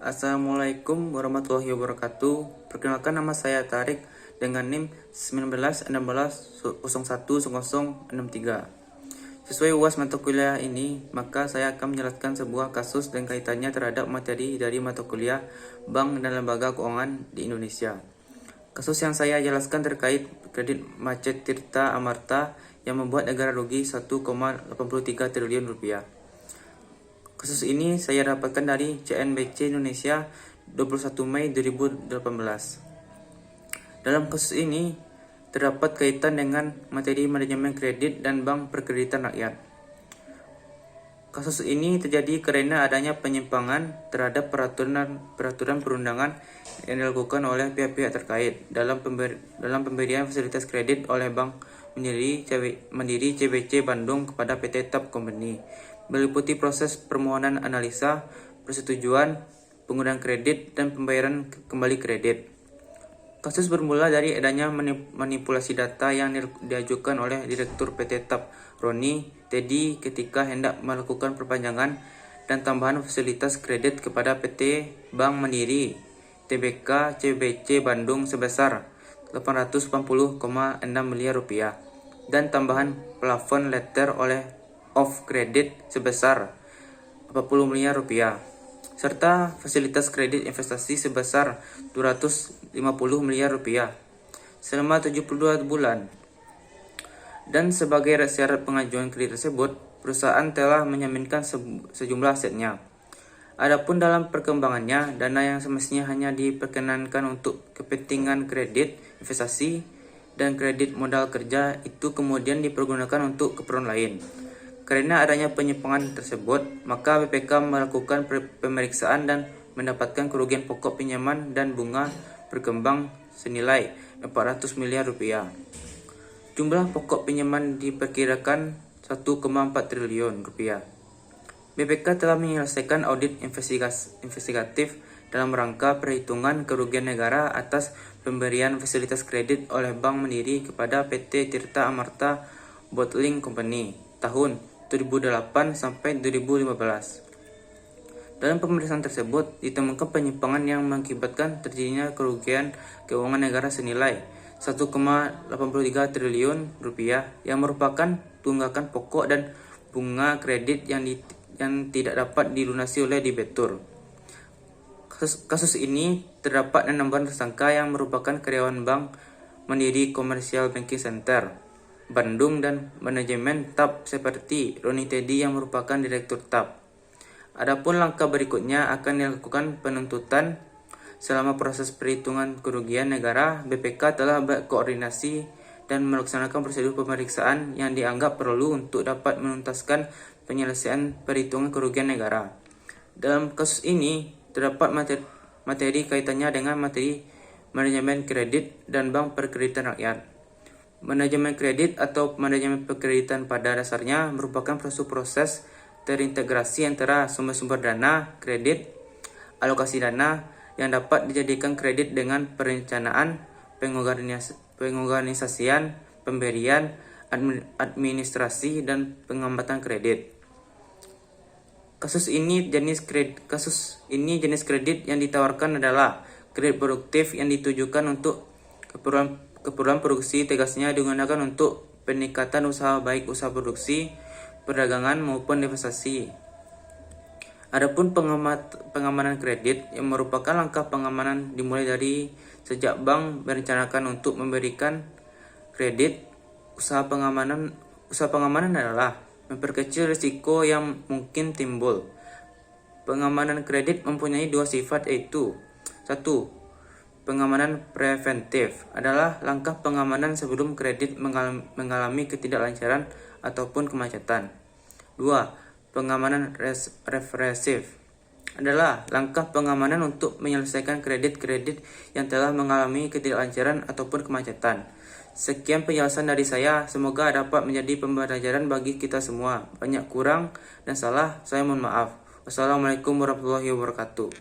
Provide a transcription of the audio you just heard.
Assalamualaikum warahmatullahi wabarakatuh. Perkenalkan, nama saya Tarik dengan NIM 1916010063. Sesuai UAS mata kuliah ini, maka saya akan menjelaskan sebuah kasus dan kaitannya terhadap materi dari mata kuliah Bank dan Lembaga Keuangan di Indonesia. Kasus yang saya jelaskan terkait kredit macet Tirta Amarta yang membuat negara rugi 1,83 triliun rupiah. Kasus ini saya dapatkan dari CNBC Indonesia 21 Mei 2018. Dalam kasus ini terdapat kaitan dengan materi manajemen kredit dan bank perkreditan rakyat. Kasus ini terjadi karena adanya penyimpangan terhadap peraturan perundangan yang dilakukan oleh pihak-pihak terkait dalam pemberian fasilitas kredit oleh Bank Mandiri CBC Bandung kepada PT TAP Company, meliputi proses permohonan analisa, persetujuan, penggunaan kredit, dan pembayaran kembali kredit. Kasus bermula dari adanya manipulasi data yang diajukan oleh Direktur PT TAP Roni Teddy ketika hendak melakukan perpanjangan dan tambahan fasilitas kredit kepada PT Bank Mandiri Tbk CBC Bandung sebesar 880,6 miliar rupiah dan tambahan plafon letter of credit sebesar 40 miliar rupiah serta fasilitas kredit investasi sebesar 250 miliar rupiah selama 72 bulan. Dan sebagai syarat pengajuan kredit tersebut, perusahaan telah menjaminkan sejumlah asetnya. Adapun dalam perkembangannya, dana yang semestinya hanya diperkenankan untuk kepentingan kredit investasi dan kredit modal kerja itu kemudian dipergunakan untuk keperluan lain. Karena adanya penyimpangan tersebut, maka BPK melakukan pemeriksaan dan mendapatkan kerugian pokok pinjaman dan bunga berkembang senilai 400 miliar rupiah. Jumlah pokok pinjaman diperkirakan 1,4 triliun rupiah. BPK telah menyelesaikan audit investigatif dalam rangka perhitungan kerugian negara atas pemberian fasilitas kredit oleh Bank Mandiri kepada PT Tirta Amarta Bottling Company tahun 2008 sampai 2015. Dalam pemeriksaan tersebut ditemukan penyimpangan yang mengakibatkan terjadinya kerugian keuangan negara senilai 1,83 triliun rupiah yang merupakan tunggakan pokok dan bunga kredit yang tidak dapat dilunasi oleh debitur. Kasus ini terdapat 6 tersangka yang merupakan karyawan Bank Mandiri Commercial Banking Center Bandung dan manajemen TAP seperti Roni Teddy yang merupakan direktur TAP. Adapun langkah berikutnya akan dilakukan penuntutan. Selama proses perhitungan kerugian negara, BPK telah berkoordinasi dan melaksanakan prosedur pemeriksaan yang dianggap perlu untuk dapat menuntaskan penyelesaian perhitungan kerugian negara. Dalam kasus ini terdapat materi kaitannya dengan materi manajemen kredit dan bank perkreditan rakyat. Manajemen kredit atau manajemen perkreditan pada dasarnya merupakan proses terintegrasi antara sumber-sumber dana kredit, alokasi dana yang dapat dijadikan kredit dengan perencanaan, pengorganisasian, pemberian, administrasi, dan pengamatan kredit. Kasus ini jenis kredit yang ditawarkan adalah kredit produktif yang ditujukan untuk keperluan produksi, tegasnya digunakan untuk peningkatan usaha baik usaha produksi, perdagangan maupun investasi. Adapun pengamanan kredit yang merupakan langkah pengamanan dimulai dari sejak bank merencanakan untuk memberikan kredit. Usaha pengamanan adalah memperkecil risiko yang mungkin timbul. Pengamanan kredit mempunyai dua sifat, yaitu 1. Pengamanan preventif adalah langkah pengamanan sebelum kredit mengalami ketidaklancaran ataupun kemacetan. 2. Pengamanan represif adalah langkah pengamanan untuk menyelesaikan kredit-kredit yang telah mengalami ketidaklancaran ataupun kemacetan. Sekian penjelasan dari saya, semoga dapat menjadi pembelajaran bagi kita semua. Banyak kurang dan salah, saya mohon maaf. Wassalamualaikum warahmatullahi wabarakatuh.